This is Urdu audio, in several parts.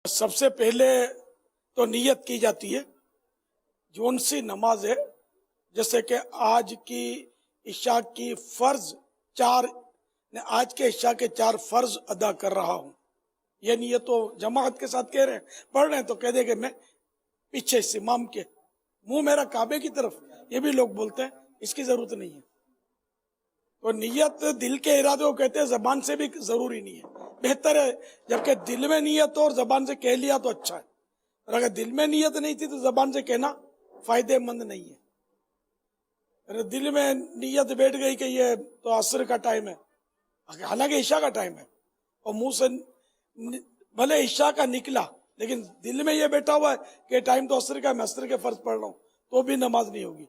سب سے پہلے تو نیت کی جاتی ہے جون سی نماز ہے، جیسے کہ آج کی عشاء کی فرض آج کے عشاء کے 4 فرض ادا کر رہا ہوں، یہ نیت تو جماعت کے ساتھ کہہ رہے ہیں، پڑھ رہے ہیں تو کہہ دے کہ میں پیچھے سے امام کے منہ میرا کعبے کی طرف، یہ بھی لوگ بولتے ہیں، اس کی ضرورت نہیں ہے۔ تو نیت دل کے ارادے کو کہتے ہیں، زبان سے بھی ضروری نہیں ہے، بہتر ہے جبکہ دل میں نیت ہو اور زبان سے کہہ لیا تو اچھا ہے، اور اگر دل میں نیت نہیں تھی تو زبان سے کہنا فائدے مند نہیں ہے۔ اگر دل میں نیت بیٹھ گئی کہ یہ تو عصر کا ٹائم ہے، حالانکہ عشاء کا ٹائم ہے، اور منہ سے بھلے عشاء کا نکلا لیکن دل میں یہ بیٹھا ہوا ہے کہ ٹائم تو عصر کا ہے، میں عصر کے فرض پڑھ رہا ہوں، تو بھی نماز نہیں ہوگی۔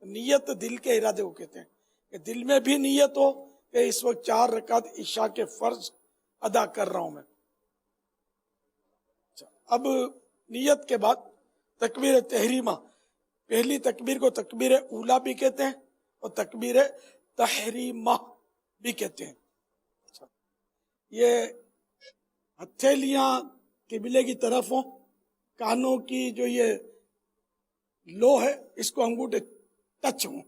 نیت دل کے ارادے کو کہتے ہیں کہ دل میں بھی نیت ہو کہ اس وقت 4 رکعت عشاء کے فرض ادا کر رہا ہوں میں۔ اب نیت کے بعد تکبیر تحریمہ، پہلی تکبیر کو تکبیر اولا بھی کہتے ہیں اور تکبیر تحریمہ بھی کہتے ہیں۔ یہ ہتھیلیاں قبلے کی طرف ہوں، کانوں کی جو یہ لو ہے اس کو انگوٹھے ٹچ ہوں،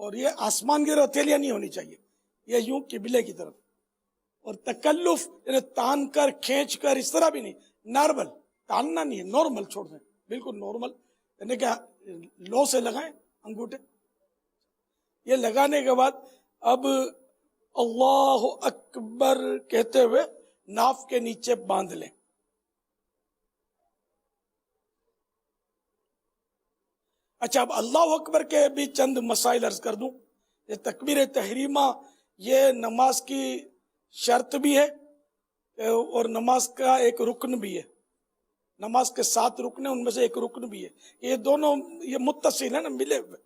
اور یہ آسمان کی ہتھیلیاں نہیں ہونی چاہیے، یہ یوں قبلے کی طرف، اور تکلف یعنی تان کر کھینچ کر اس طرح بھی نہیں، نارمل تاننا نہیں ہے، نارمل چھوڑ دیں، بالکل نارمل، یعنی کہ لو سے لگائیں انگوٹھے۔ یہ لگانے کے بعد اب اللہ اکبر کہتے ہوئے ناف کے نیچے باندھ لیں۔ اچھا، اب اللہ اکبر کے بھی چند مسائل عرض کر دوں۔ یہ تکبیر تحریمہ یہ نماز کی شرط بھی ہے اور نماز کا ایک رکن بھی ہے، نماز کے 7 رکن ہیں، ان میں سے ایک رکن بھی ہے، یہ دونوں یہ متصل ہیں نا، ملے ہوئے،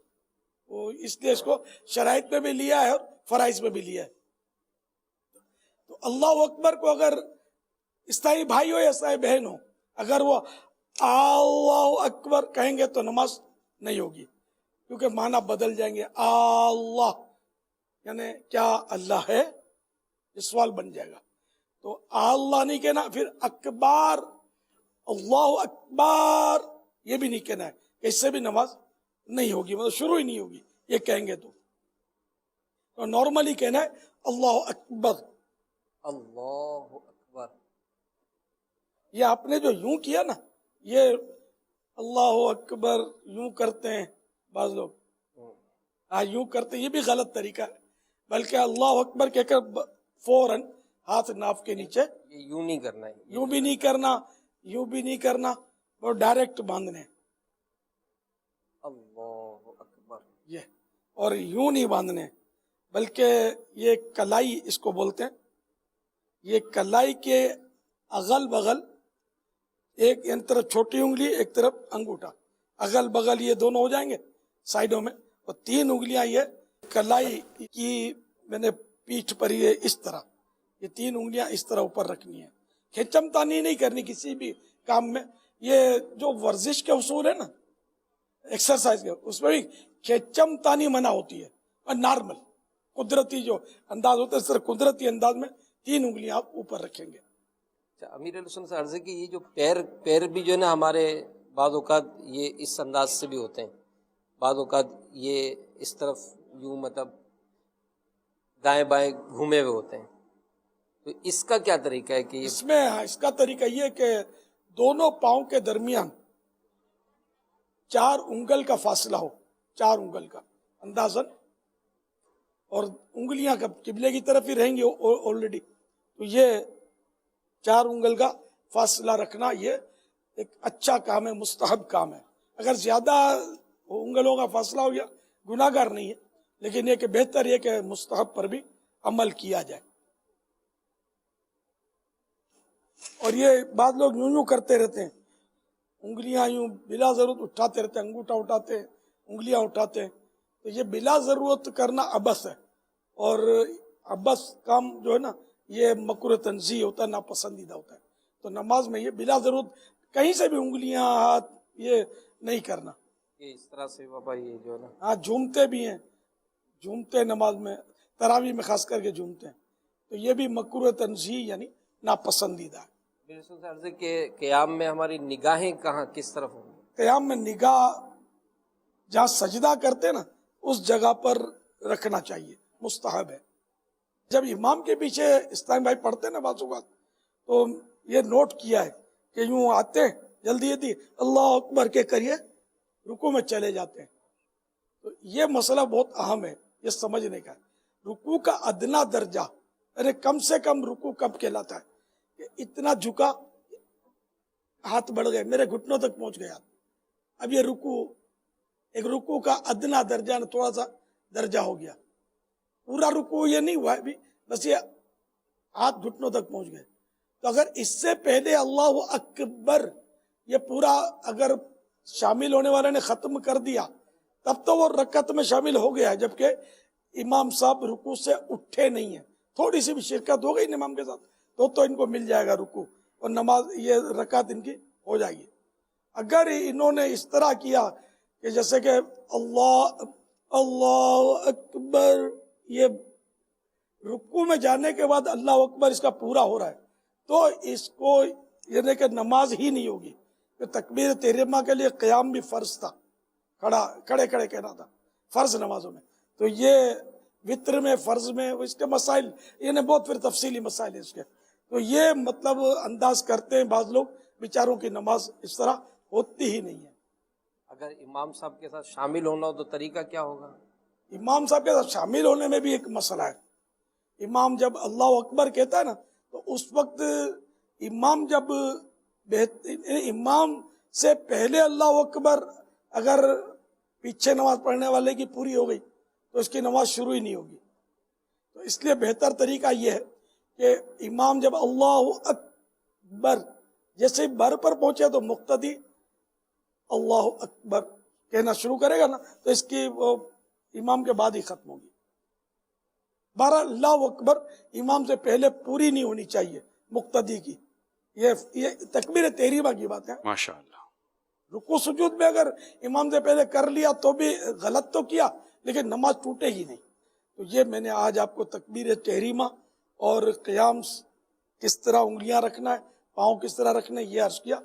وہ اس لیے اس کو شرائط میں بھی لیا ہے اور فرائض میں بھی لیا ہے۔ تو اللہ اکبر کو اگر عیسائی بھائی ہو یا عیسائی بہن ہو، اگر وہ اللہ اکبر کہیں گے تو نماز نہیں ہوگی، کیونکہ معنی بدل جائیں گے۔ اللہ یعنی کیا اللہ ہے، یہ سوال بن جائے گا، تو اللہ نہیں کہنا، پھر اکبر اللہ اکبر یہ بھی نہیں کہنا ہے، اس سے بھی نماز نہیں ہوگی، مطلب شروع ہی نہیں ہوگی یہ کہیں گے تو نارملی کہنا ہے اللہ اکبر۔ اللہ اکبر، یہ آپ نے جو یوں کیا نا، یہ اللہ اکبر یوں کرتے ہیں بعض لوگ، یوں کرتے ہیں، یہ بھی غلط طریقہ ہے، بلکہ اللہ اکبر کہہ کر فوراً ہاتھ ناف کے نیچے، یہ یوں نہیں کرنا ہے، یوں بھی نہیں کرنا، یوں بھی نہیں کرنا، اور ڈائریکٹ باندھنے اللہ اکبر، یہ، اور یوں نہیں باندھنے، بلکہ یہ کلائی اس کو بولتے ہیں، یہ کلائی کے اغل بغل ایک طرف چھوٹی انگلی ایک طرف انگوٹھا، اغل بغل یہ دونوں ہو جائیں گے سائڈوں میں، اور 3 انگلیاں یہ کلائی کی میں نے پیٹھ پر یہ اس طرح، یہ 3 انگلیاں اس طرح اوپر رکھنی ہے، کھچم تانی نہیں کرنی کسی بھی کام میں۔ یہ جو ورزش کے اصول ہے نا، ایکسرسائز کے، اس میں بھی کھچم تانی منع ہوتی ہے، اور نارمل قدرتی جو انداز ہوتا ہے اس طرح قدرتی انداز میں 3 انگلیاں آپ اوپر رکھیں گے۔ امیر علیہ السلام سے عرض ہے کہ یہ جو پیر بھی جو ہے نا ہمارے بعض اوقات یہ اس انداز سے بھی ہوتے ہیں، بعض اوقات یہ اس طرف یوں مطلب دائیں بائیں گھومے ہوئے ہوتے ہیں، تو اس کا کیا طریقہ ہے کہ اس میں اس کا طریقہ یہ کہ دونوں پاؤں کے درمیان 4 انگل کا فاصلہ ہو، 4 انگل کا اندازن، اور انگلیاں قبلے کی طرف ہی رہیں گی آلریڈی، تو یہ 4 انگل کا فاصلہ رکھنا یہ ایک اچھا کام ہے، مستحب کام ہے۔ اگر زیادہ انگلوں کا فاصلہ ہو گیا گناہ گار نہیں ہے، لیکن یہ کہ بہتر یہ کہ مستحب پر بھی عمل کیا جائے۔ اور یہ بعض لوگ یوں یوں کرتے رہتے ہیں، انگلیاں یوں بلا ضرورت اٹھاتے رہتے ہیں، انگوٹھا اٹھاتے ہیں، انگلیاں اٹھاتے ہیں، تو یہ بلا ضرورت کرنا عبث ہے، اور عبث کام جو ہے نا یہ مکروہ تنزیہ ہوتا ہے، ناپسندیدہ ہوتا ہے، تو نماز میں یہ بلا ضرورت کہیں سے بھی انگلیاں ہاتھ یہ نہیں کرنا۔ یہ اس طرح سے بابا یہ جو ہے نا، ہاں جھومتے بھی ہیں، جھومتے نماز میں، تراویح میں خاص کر کے جھومتے ہیں، تو یہ بھی مکروہ تنزیہ یعنی ناپسندیدہ ہے۔ کہ قیام میں ہماری نگاہیں کہاں کس طرف ہوں گی؟ قیام میں نگاہ جہاں سجدہ کرتے نا اس جگہ پر رکھنا چاہیے، مستحب ہے۔ جب امام کے پیچھے اسلام بھائی پڑھتے نا بعض اوقات تو یہ نوٹ کیا ہے کہ یوں آتے ہیں جلدی جلدی اللہ اکبر کے کریے رکوع میں چلے جاتے ہیں، تو یہ مسئلہ بہت اہم ہے، یہ سمجھنے کا ہے۔ رکوع کا ادنا درجہ یعنی کم سے کم رکوع کب کہلاتا ہے کہ اتنا جھکا، ہاتھ بڑھ گئے، میرے گھٹنوں تک پہنچ گیا، اب یہ رکوع ایک رکوع کا ادنا درجہ تھوڑا سا درجہ ہو گیا، پورا رکوع یہ نہیں ہوا ابھی، بس یہ ہاتھ گھٹنوں تک پہنچ گئے۔ تو اگر اس سے پہلے اللہ اکبر یہ پورا اگر شامل ہونے والے نے ختم کر دیا تب تو وہ رکعت میں شامل ہو گیا ہے، جبکہ امام صاحب رکوع سے اٹھے نہیں ہیں، تھوڑی سی بھی شرکت ہو گئی امام کے ساتھ تو ان کو مل جائے گا رکوع اور نماز، یہ رکعت ان کی ہو جائے گی۔ اگر انہوں نے اس طرح کیا کہ جیسے کہ اللہ اکبر، یہ رکوع میں جانے کے بعد اللہ اکبر اس کا پورا ہو رہا ہے، تو اس کو یعنی کہ نماز ہی نہیں ہوگی۔ کہ تکبیر تحریمہ کے لیے قیام بھی فرض تھا، کھڑے کھڑے کہنا تھا فرض نمازوں میں، تو یہ وطر میں فرض میں اس کے مسائل یعنی بہت پھر تفصیلی مسائل ہیں اس کے، تو یہ مطلب انداز کرتے ہیں بعض لوگ، بیچاروں کی نماز اس طرح ہوتی ہی نہیں ہے۔ اگر امام صاحب کے ساتھ شامل ہونا ہو تو طریقہ کیا ہوگا؟ امام صاحب کے ساتھ شامل ہونے میں بھی ایک مسئلہ ہے۔ امام جب اللہ اکبر کہتا ہے نا تو اس وقت امام جب امام سے پہلے اللہ اکبر اگر پیچھے نماز پڑھنے والے کی پوری ہو گئی تو اس کی نماز شروع ہی نہیں ہوگی، تو اس لیے بہتر طریقہ یہ ہے کہ امام جب اللہ اکبر جیسے بر پر پہنچے تو مقتدی اللہ اکبر کہنا شروع کرے گا نا تو اس کی وہ امام کے بعد ہی ختم ہوگی۔ بہرحال اللہ اکبر امام سے پہلے پوری نہیں ہونی چاہیے مقتدی کی، یہ تکبیر تحریمہ کی بات ہے۔ ماشاءاللہ۔ رکوع سجود میں اگر امام سے پہلے کر لیا تو بھی غلط تو کیا لیکن نماز ٹوٹے ہی نہیں۔ تو یہ میں نے آج آپ کو تکبیر تحریمہ اور قیام کس طرح انگلیاں رکھنا ہے، پاؤں کس طرح رکھنا ہے، یہ عرض کیا۔